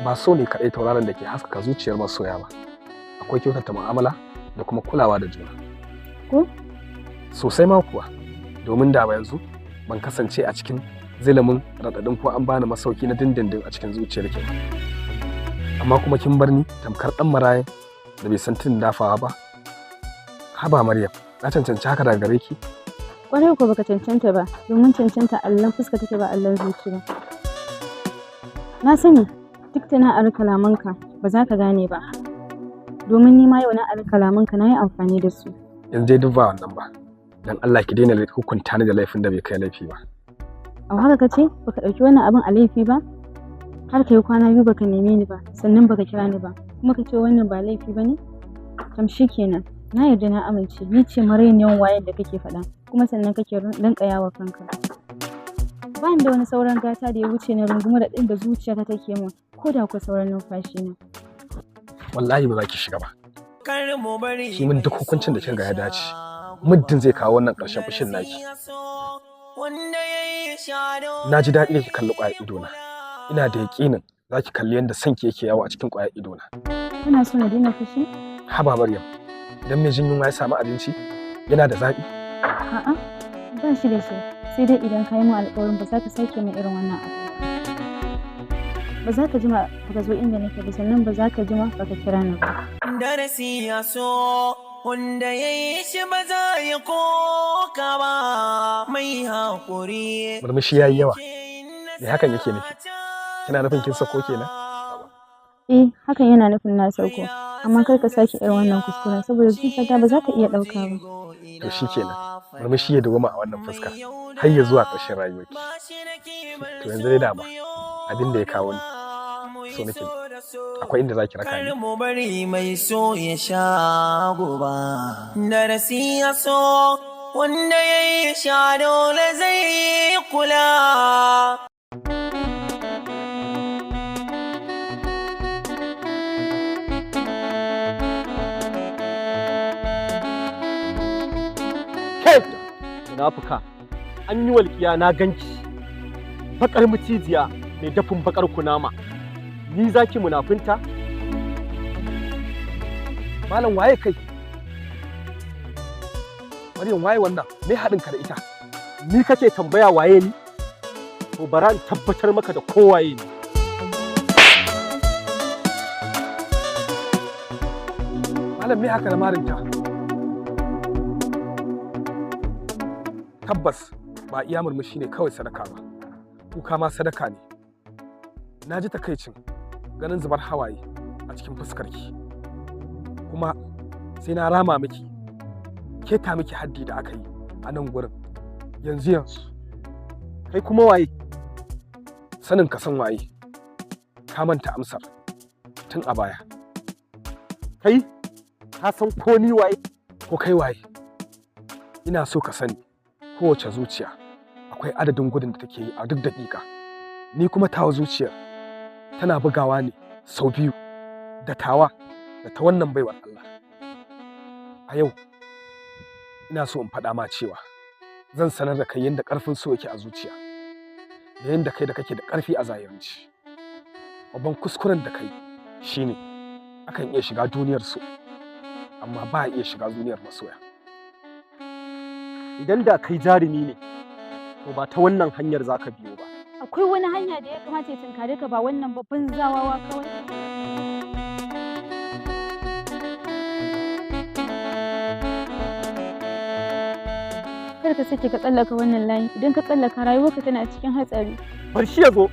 ba so ne kaɗai tauraron da ke haskaka zuciyar masoya ba, akwai kyautata mu'amala da kuma kulawa da juna. Ko? Sosai ma kuwa, domin da ba yanzu ban kasance a cikin zilimin raɗaɗin ko an bani masauki na dindindin a cikin zuciyar ki. Amma kuma kin bar ni tamkar ɗan marayan da bai san tun dafawa ba. Haba Maryam, na cancanci haka daga gare ki? Kwarai ko baka cancanta ba, domin cancanta allon fuska take ba allon zuci ba. Na sani duk da na ari kalamanka ba za ka gane ba, domin ni ma yau na ari kalamanka na yi amfani da su. Yanzu dai duk ba wannan ba, don Allah ki daina hukunta ni da laifin da bai kai laifi ba. A haka ka ce baka ɗauki wannan abin a laifi ba? Har ka yi kwana 2 baka neme ni ba, sannan baka kira ni ba, kuma ka ce wannan ba laifi ba ne? Kam shi kenan, na yarda na amince, ni ce marainiyan wayan da kake faɗa, kuma sannan kake rinƙaya wa kanka. Ba ni da wani sauran gata da ya wuce na rungumar ɗin da zuciyata take min, ko da kuwa sauran numfashi na. Wallahi ba za ki shiga ba. Ki min duk hukuncin da kin ga ya dace. Muddin zai kawo wannan ƙarshen fushin naki. Na ji daɗi da ki kalli ƙwayar idona. Ina da yaƙinin za ki kalli yadda sanki yake yawo a cikin ƙwayar idona. Kana so na daina fushi? Haba Maryam, idan mai jin yunwa ya samu abinci yana da zaɓi? A'a, ba shi da shi. Sai dai idan ka yi min alƙawarin ba za ka sake min irin wannan abu. Ba za ka jima baka zo inda nake ba, sannan ba za ka jima baka kira ni ba. Darasi ya so wanda ya yi shi ba za ya koka ba, mai haƙuri. Murmushi ya yi yawa. Me hakan yake nufi? Kina nufin kin sako kenan? Eh, hakan yana nufin na sauko. Amma kar ka sake irin wannan kuskuren saboda zuciyata ba za ka iya ɗauka ba. To shi kenan, murmushi ya dawoma a wannan fuska har ya zuwa ƙarshen rayuwarki. To yanzu dai dama abin da ya kawo ni so nake akwai inda za ki raka ni. Mu bari mai so ya sha goba. Darasi ya so wanda ya yi sha dole zai kula. Munafuka, an yi walƙiya na ganki, baƙar mucijiya mai dafin baƙar kunama, ni zaki munafinta? Malam waye kai? Maryam waye wannan? Me haɗin ka da ita? Ni kake tambaya waye ni? To bara in tabbatar maka da kowaye ni. Malam me haka na marinta? Tabbas ba iya murmushi ne kawai sadaka ba, kuka ma sadaka ne. Na ji takaicin ganin zubar hawaye a cikin fuskarki, kuma sai na rama miki, keta miki haddi da aka yi a nan gurin yanzu. Kai kuma waye? Sanin ka san waye, ka manta amsar tun a baya. Kai, ka san ko ni waye? Ko kai waye? Ina so ka sani kowace zuciya akwai adadin gudun da take yi a duk daƙiƙa. Ni kuma tawa zuciyar tana bugawa ne sau 2, da tawa da ta wannan baiwar Allah. A yau ina so in faɗa ma cewa zan sanar da kai yadda ƙarfin so yake a zuciya, da yadda kai da kake da ƙarfi a zahiranci. Babban kuskuren da kai shine akan iya shiga duniyar so, amma ba a iya shiga duniyar masoya. Idan da kai jarumi ne, to ba ta wannan hanyar za ka biyo ba. Akwai wani hanya da ya kamata ya tunkare ka ba wannan babban zawawa kawai. Kar ka sake ka tsallaka wannan layi, idan ka tsallaka rayuwarka tana cikin hatsari. Bar shi ya zo,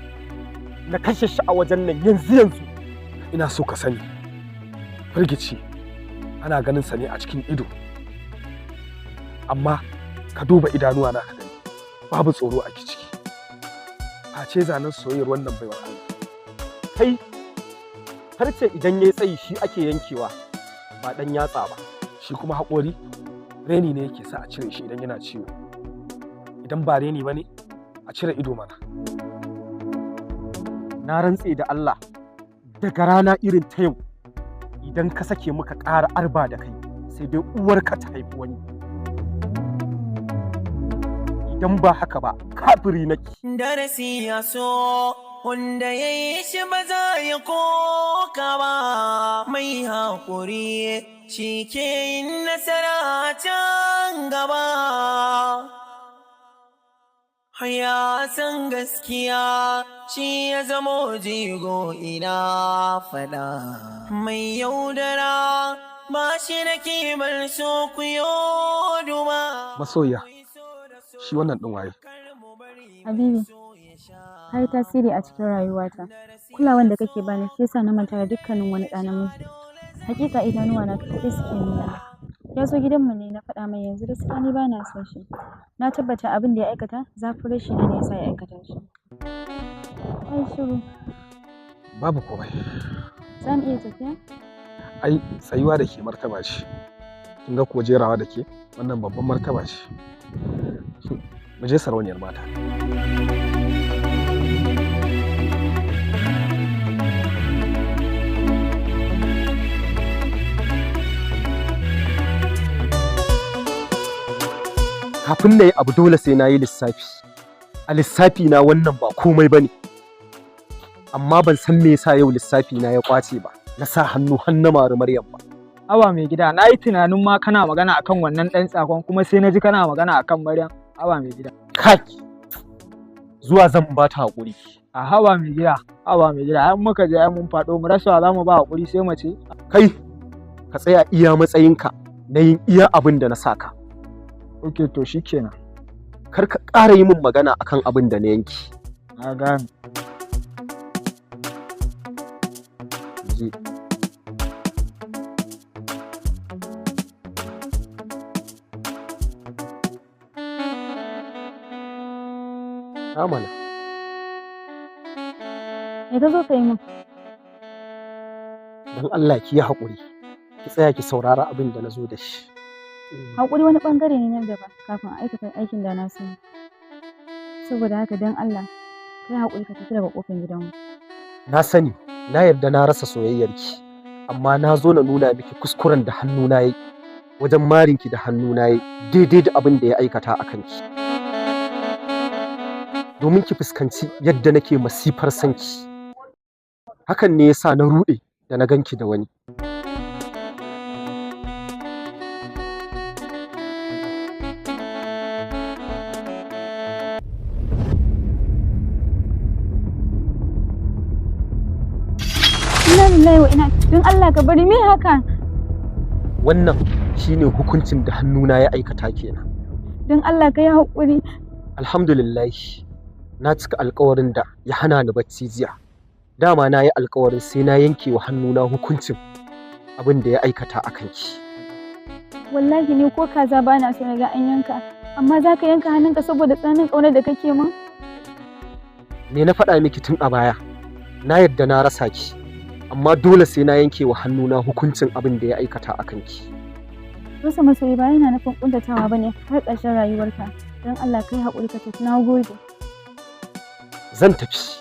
na kashe shi a wajen nan yanzu. Ina so ka sani, firgici ana ganin sa ne a cikin ido, amma ka duba idanuwa na ka gani babu tsoro a ciki. Face zanen soyayyar wannan baiwar Allah. Kai, farce idan ya tsayi shi ake yankewa, ba ɗan yatsa ba. Shi kuma haƙori reni ne yake sa a cire shi idan yana ciwo. Idan ba reni ba ne, a cire ido mana. Na rantse da Allah, daga rana irin ta yau, idan ka sake muka ƙara arba da kai, sai dai uwarka ta haifi wani. Idan ba haka ba, kafiri nake. Darasi ya so wanda ya yi shi ba za ya koka ba, mai haƙuri shi ke yin nasara can gaba. Ya san gaskiya shi ya zamo jigo ina fada, mai yaudara ba shi da kimar so ku duba. Masoya, shi wannan ɗin waye? Habibi, ka yi tasiri a cikin rayuwata. Kulawan da kake bani shi yasa na manta da dukkanin wani ɗa namiji. Hakika idanuwa na kaɗai suke nuna. Ya zo gidanmu ne na faɗa mai yanzu gaskiya ni ba na son shi. Na tabbata abin da ya aikata zafin rashi ne da yasa ya aikata shi. Ai shiru. Babu komai. Za mu iya tafiya? Ai tsayuwa da ke martaba ce. Kin ga ko jerawa da ke wannan babban martaba ce. Mu je sarauniyar mata. Kafin na yi abu dole sai na yi lissafi. A lissafi na wannan ba komai ba ne. Amma ban san me yasa yau lissafi na ya ƙwace ba. Na sa hannu mari Maryam ba. Awa mai gida, na yi tunanin ma kana magana akan wannan ɗan tsakon kuma sai na ji kana magana akan Maryam. Awa mai gida. Kai! Zuwa zan ba ta haƙuri. A hawa mai gida, an muka je mun faɗo mu rasa za mu ba haƙuri sai mace. Kai! Ka tsaya iya matsayinka na yin iya abin da na saka. Ok, to shi kenan. Kar ka ƙara yi min magana akan abin da na yanki. Na gane. Je. Amana. Me ka zo ka yi min? Don Allah ki yi haƙuri. Ki tsaya ki saurara abin da na zo da shi. Haƙuri wani ɓangare ne nan gaba kafin a aikata aikin da na sani. Saboda haka don Allah, kai haƙuri ka tafi daga ƙofar gidanmu. Na sani, na yarda na rasa soyayyarki, amma na zo na nuna miki kuskuren da hannuna yi wajen marinki da hannuna yi daidai da abin da ya aikata a kanki. Domin ki fuskanci yadda nake masifar sanki. Hakan ne yasa na ruɗe da na ganki da wani. Ina lillahi wa ina don Allah ka bari me haka? Wannan shine hukuncin da hannuna ya aikata kenan. Don Allah ka yi haƙuri. Alhamdulillah, na cika alƙawarin da ya hana ni bacci jiya. Dama na yi alƙawarin sai na yanke wa hannuna hukuncin abin da ya aikata a kanki. Wallahi ni ko kaza ba na so na ga an yanka, amma za ka yanka hannunka saboda tsananin ƙaunar da kake min? Me na faɗa miki tun a baya? Na yarda na rasa ki, amma dole sai na yanke wa hannuna hukuncin abin da ya aikata a kanki. Rasa masoyi ba yana nufin ƙuntatawa ba ne har ƙarshen rayuwarka. Don Allah kai haƙuri ka tafi, na gode. Zan tafi,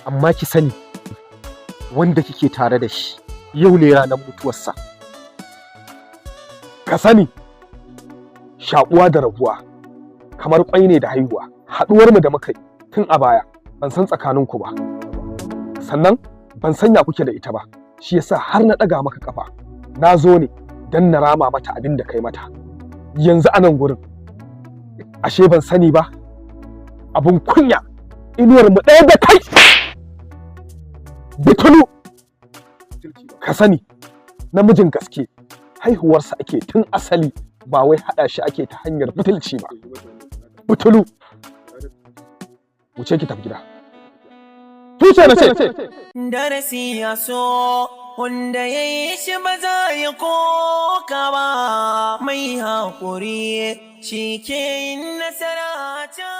amma ki sani wanda kike tare da shi yau ne ranar mutuwarsa. Ka sani, shaƙuwa da rabuwa kamar ƙwai ne da haihuwa. Haɗuwarmu da muka yi tun a baya ban san tsakaninku ba. Sannan ban sanya kuke da ita ba, shi yasa har na ɗaga maka ƙafa. Na zo ne don na rama mata abin da kai mata. Yanzu a nan gurin, ashe ban sani ba, abun kunya, inuwar mu ɗaya da kai. Butulu, ka sani, namijin gaske haihuwarsa ake tun asali, ba wai haɗa shi ake ta hanyar butulci ba. Butulu, wuce ki tafi gida. Tuce na ce. Darasi ya so wanda ya yi shi ba za ya koka ba, mai haƙuri shi ke yin nasara can.